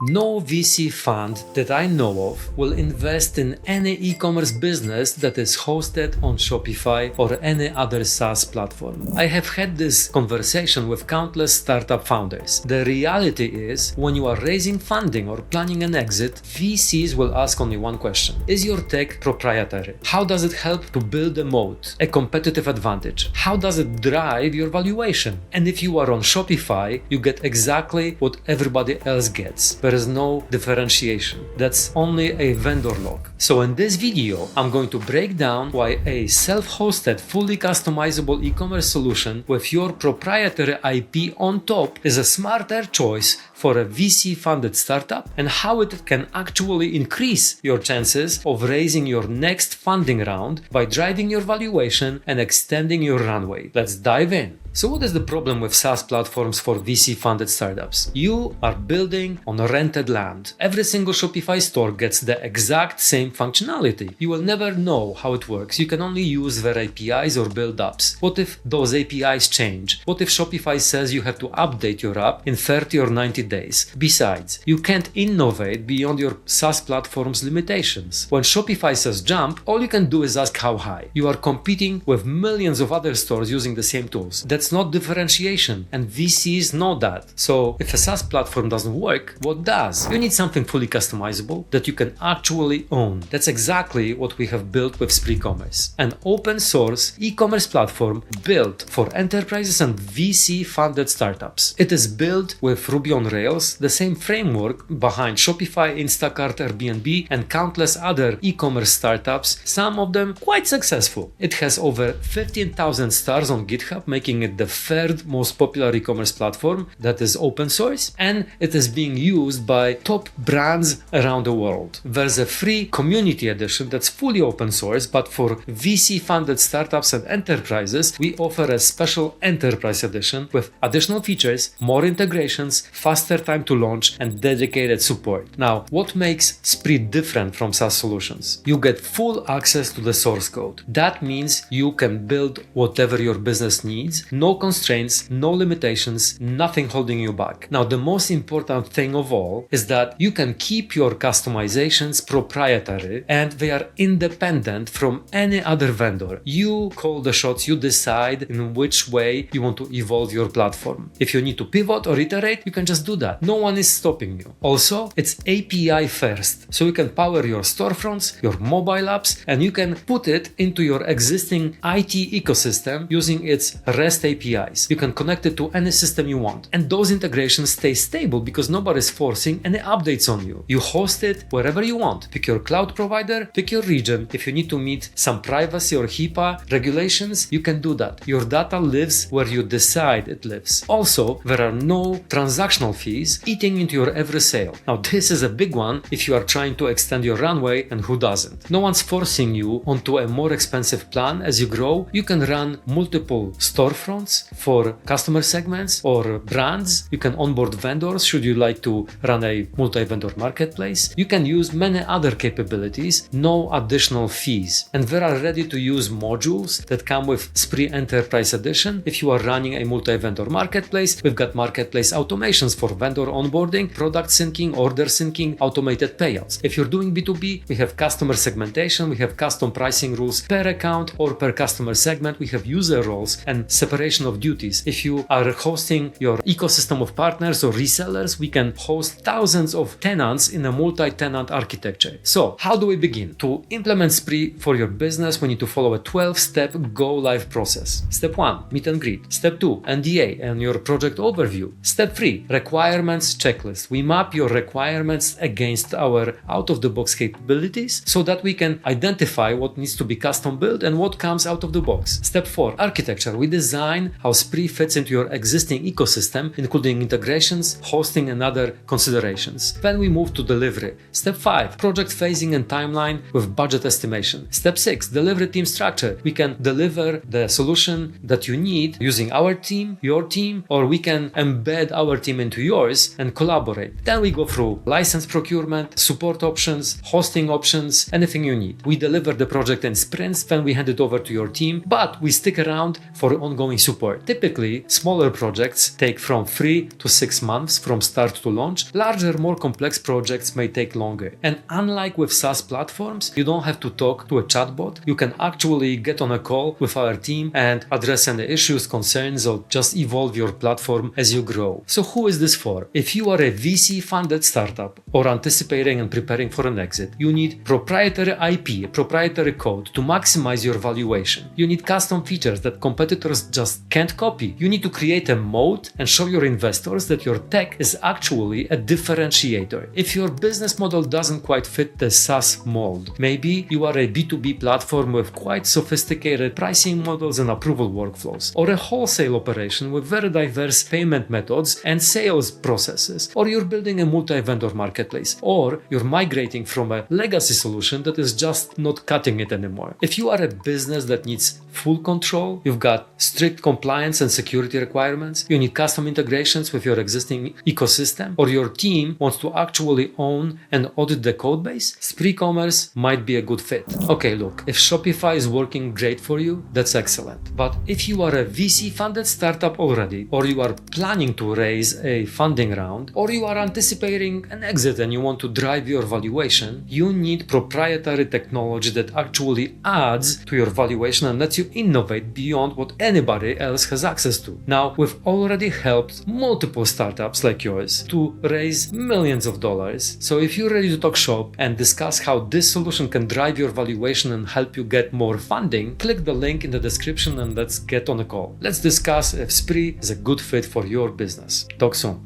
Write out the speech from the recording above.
No VC fund that I know of will invest in any e-commerce business that is hosted on Shopify or any other SaaS platform. I have had this conversation with countless startup founders. The reality is, when you are raising funding or planning an exit, VCs will ask only one question. Is your tech proprietary? How does it help to build a moat, a competitive advantage? How does it drive your valuation? And if you are on Shopify, you get exactly what everybody else gets. There is no differentiation. That's only a vendor lock. So in this video, I'm going to break down why a self-hosted, fully customizable e-commerce solution with your proprietary IP on top is a smarter choice for a VC-funded startup, and how it can actually increase your chances of raising your next funding round by driving your valuation and extending your runway. Let's dive in. So what is the problem with SaaS platforms for VC-funded startups? You are building on rented land. Every single Shopify store gets the exact same functionality. You will never know how it works. You can only use their APIs or build apps. What if those APIs change? What if Shopify says you have to update your app in 30 or 90 days? Besides, you can't innovate beyond your SaaS platform's limitations. When Shopify says jump, all you can do is ask how high. You are competing with millions of other stores using the same tools. That's not differentiation, and VCs know that. So if a SaaS platform doesn't work, what does? You need something fully customizable that you can actually own. That's exactly what we have built with eCommerce, an open source e-commerce platform built for enterprises and VC-funded startups. It is built with Ruby on Rails, the same framework behind Shopify, Instacart, Airbnb, and countless other e-commerce startups, some of them quite successful. It has over 15,000 stars on GitHub, making it the third most popular e-commerce platform that is open source, and it is being used by top brands around the world. There's a free community edition that's fully open source, but for VC-funded startups and enterprises, we offer a special enterprise edition with additional features, more integrations, faster time to launch, and dedicated support. Now, what makes Spree different from SaaS solutions? You get full access to the source code. That means you can build whatever your business needs. No constraints, no limitations, nothing holding you back. Now, the most important thing of all is that you can keep your customizations proprietary and they are independent from any other vendor. You call the shots, you decide in which way you want to evolve your platform. If you need to pivot or iterate, you can just do that. No one is stopping you. Also, it's API first, so you can power your storefronts, your mobile apps, and you can put it into your existing IT ecosystem using its REST APIs. You can connect it to any system you want. And those integrations stay stable because nobody's forcing any updates on you. You host it wherever you want. Pick your cloud provider, pick your region. If you need to meet some privacy or HIPAA regulations, you can do that. Your data lives where you decide it lives. Also, there are no transactional fees eating into your every sale. Now, this is a big one if you are trying to extend your runway, and who doesn't? No one's forcing you onto a more expensive plan as you grow. You can run multiple storefronts for customer segments or brands. You can onboard vendors should you like to run a multi-vendor marketplace. You can use many other capabilities, no additional fees. And there are ready-to-use modules that come with Spree Enterprise Edition. If you are running a multi-vendor marketplace, we've got marketplace automations for vendor onboarding, product syncing, order syncing, automated payouts. If you're doing B2B, we have customer segmentation, we have custom pricing rules per account or per customer segment. We have user roles and separation of duties. If you are hosting your ecosystem of partners or resellers, we can host thousands of tenants in a multi-tenant architecture. So, how do we begin? To implement Spree for your business, we need to follow a 12-step go-live process. Step 1, meet and greet. Step 2, NDA and your project overview. Step 3, requirements checklist. We map your requirements against our out-of-the-box capabilities so that we can identify what needs to be custom built and what comes out of the box. Step 4, architecture. We design how Spree fits into your existing ecosystem, including integrations, hosting, and other considerations. Then we move to delivery. Step 5, project phasing and timeline with budget estimation. Step 6, delivery team structure. We can deliver the solution that you need using our team, your team, or we can embed our team into yours and collaborate. Then we go through license procurement, support options, hosting options, anything you need. We deliver the project in sprints, then we hand it over to your team, but we stick around for ongoing support. Typically, smaller projects take from 3 to 6 months from start to launch. Larger, more complex projects may take longer. And unlike with SaaS platforms, you don't have to talk to a chatbot. You can actually get on a call with our team and address any issues, concerns, or just evolve your platform as you grow. So who is this for? If you are a VC-funded startup or anticipating and preparing for an exit, you need proprietary IP, proprietary code to maximize your valuation. You need custom features that competitors just can't copy. You need to create a moat and show your investors that your tech is actually a differentiator. If your business model doesn't quite fit the SaaS mold, maybe you are a B2B platform with quite sophisticated pricing models and approval workflows, or a wholesale operation with very diverse payment methods and sales processes, or you're building a multi-vendor marketplace, or you're migrating from a legacy solution that is just not cutting it anymore. If you are a business that needs full control, you've got strict compliance and security requirements, you need custom integrations with your existing ecosystem, or your team wants to actually own and audit the code base, eCommerce might be a good fit. Okay, look, if Shopify is working great for you, that's excellent. But if you are a VC-funded startup already, or you are planning to raise a funding round, or you are anticipating an exit and you want to drive your valuation, you need proprietary technology that actually adds to your valuation and lets you innovate beyond what anybody else has access to. Now, we've already helped multiple startups like yours to raise millions of dollars. So if you're ready to talk shop and discuss how this solution can drive your valuation and help you get more funding, click the link in the description and let's get on a call. Let's discuss if Spree is a good fit for your business. Talk soon.